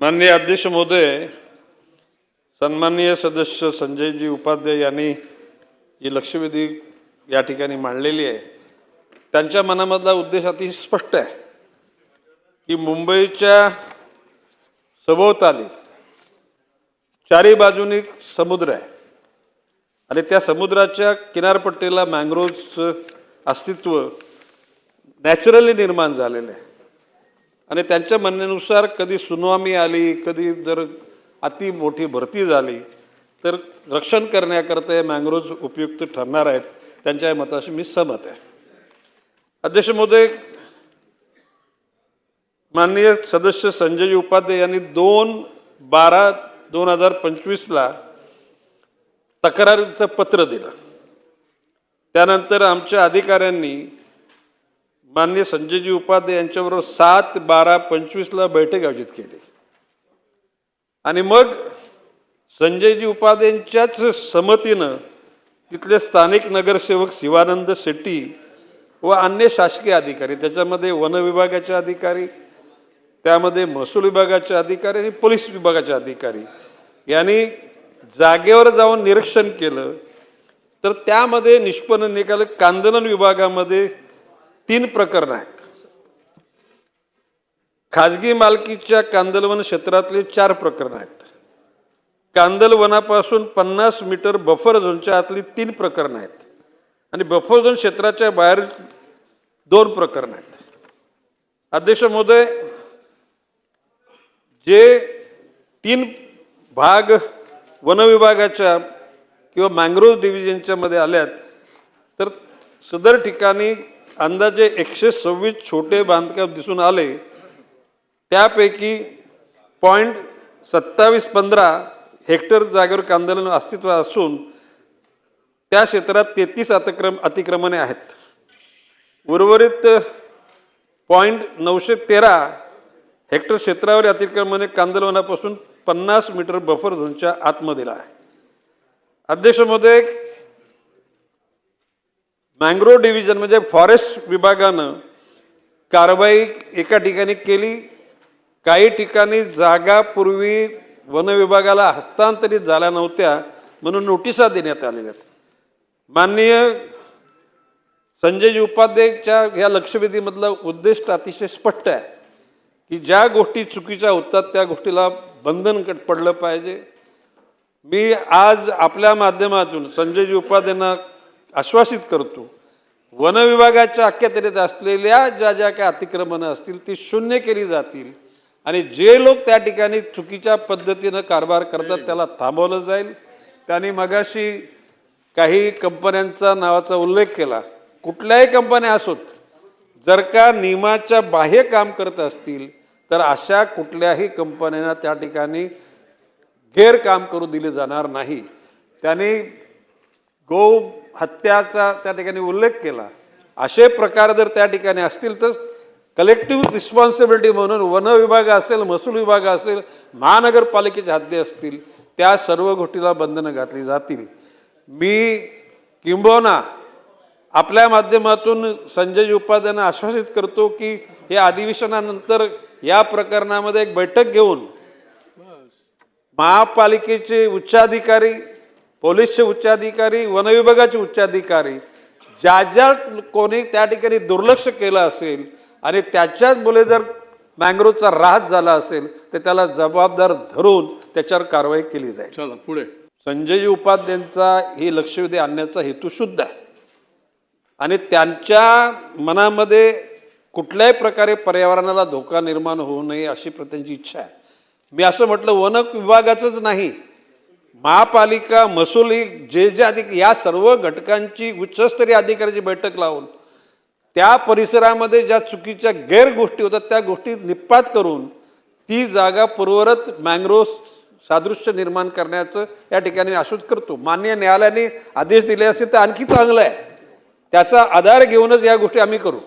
माननीय अध्यक्ष महोदय, सन्माननीय सदस्य संजयजी उपाध्याय यांनी जी लक्षवेधी या ठिकाणी मांडलेली आहे, त्यांच्या मनामधला उद्देश अतिशय स्पष्ट आहे की मुंबईच्या सभोवताली चारी बाजूनी समुद्र आहे आणि त्या समुद्राच्या किनारपट्टीला मँग्रोव्हचं अस्तित्व नॅचरली निर्माण झालेलं आहे आणि त्यांच्या म्हणण्यानुसार कधी सुनामी आली, कधी जर अति मोठी भरती झाली तर रक्षण करण्याकरता हे मँग्रोव्ह उपयुक्त ठरणार आहेत. त्यांच्या मताशी मी सहमत आहे. अध्यक्ष महोदय, माननीय सदस्य संजय उपाध्याय यांनी 2/12/2025 तक्रारीचं पत्र दिलं. त्यानंतर आमच्या अधिकाऱ्यांनी माननीय संजयजी उपाध्याय यांच्याबरोबर 7/12/25 बैठक आयोजित केली आणि मग संजयजी उपाध्यायांच्याच संमतीनं तिथले स्थानिक नगरसेवक शिवानंद शेट्टी व अन्य शासकीय अधिकारी, त्याच्यामध्ये वन विभागाचे अधिकारी, त्यामध्ये महसूल विभागाचे अधिकारी आणि पोलीस विभागाचे अधिकारी यांनी जागेवर जाऊन निरीक्षण केलं. तर त्यामध्ये निष्पन्न निघालं कांदलन विभागामध्ये 3 प्रकरणं आहेत. खाजगी मालकीच्या कांदलवन क्षेत्रातली 4 प्रकरणं आहेत. कांदल वनापासून 50 मीटर बफर झोनच्या आतली 3 प्रकरणं आहेत आणि बफर झोन क्षेत्राच्या बाहेर 2 प्रकरणं आहेत. अध्यक्ष महोदय, जे 3 भाग वन विभागाच्या किंवा मँग्रोव्ह डिव्हिजनच्या मध्ये आल्यात, तर सदर ठिकाणी अंदाजे 126 छोटे बांधकाम दिसून आले. त्यापैकी 0.2715 हेक्टर जागेवर कांदलन अस्तित्वात असून त्या क्षेत्रात 33 अतिक्रमणे आहेत. उर्वरित 0.913 हेक्टर क्षेत्रावर अतिक्रमणे कांदलवनापासून 50 मीटर बफर झोनच्या आतमध्ये आहे. अध्यक्ष महोदय, मँग्रोव्ह डिव्हिजन म्हणजे फॉरेस्ट विभागानं कारवाई एका ठिकाणी केली. काही ठिकाणी जागा पूर्वी वन विभागाला हस्तांतरित झाल्या नव्हत्या म्हणून नोटिसा देण्यात आलेल्या आहेत. माननीय संजयजी उपाध्यायच्या या लक्षवेधीमधला उद्देश अतिशय स्पष्ट आहे की ज्या गोष्टी चुकीच्या होतात त्या गोष्टीला बंधन पडलं पाहिजे. मी आज आपल्या माध्यमातून संजयजी उपाध्यायांना आश्वासित करतो, वन विभागाच्या अखत्यारीत असलेल्या ज्या काही अतिक्रमणं असतील ती शून्य केली जातील आणि जे लोक त्या ठिकाणी चुकीच्या पद्धतीनं कारभार करतात त्याला थांबवलं जाईल. त्यांनी मगाशी काही कंपन्यांचा नावाचा उल्लेख केला. कुठल्याही कंपन्या असोत, जर का नियमाच्या बाह्य काम करत असतील तर अशा कुठल्याही कंपन्यांना त्या ठिकाणी गैरकाम करू दिले जाणार नाही. त्यांनी गो हत्याचा त्या ठिकाणी उल्लेख केला. असे प्रकार जर त्या ठिकाणी असतील तर कलेक्टिव्ह रिस्पॉन्सिबिलिटी म्हणून वन विभाग असेल, महसूल विभाग असेल, महानगरपालिकेच्या हद्दी असतील, त्या सर्व गोष्टीला बंधनं घातली जातील. मी किंबहुना आपल्या माध्यमातून संजय उपाध्यायांना आश्वासित करतो की या अधिवेशनानंतर या प्रकरणामध्ये एक बैठक घेऊन महापालिकेचे उच्चाधिकारी, पोलीसचे उच्चाधिकारी, वन विभागाचे उच्चाधिकारी, ज्या कोणी त्या ठिकाणी दुर्लक्ष केलं असेल आणि त्याच्याच मुळे जर मँग्रोव्हचा ऱ्हास झाला असेल तर त्याला जबाबदार धरून त्याच्यावर कारवाई केली जाईल. चला पुढे. संजय उपाध्यायांचा ही लक्षवेधी आणण्याचा हेतू शुद्ध आहे आणि त्यांच्या मनामध्ये कुठल्याही प्रकारे पर्यावरणाला धोका निर्माण होऊ नये अशी त्यांची इच्छा आहे. मी असं म्हटलं, वन विभागाचंच नाही, महापालिका, महसूल, जे या सर्व घटकांची उच्चस्तरीय अधिकाऱ्याची बैठक लावून त्या परिसरामध्ये ज्या चुकीच्या गैर गोष्टी होतात त्या गोष्टी निपात करून ती जागा पूर्वरत मँग्रोव्ह सादृश्य निर्माण करण्याचं या ठिकाणी आश्वासन करतो. माननीय न्यायालयाने आदेश दिले असेल तर आणखी चांगलं आहे. त्याचा आधार घेऊनच या गोष्टी आम्ही करू.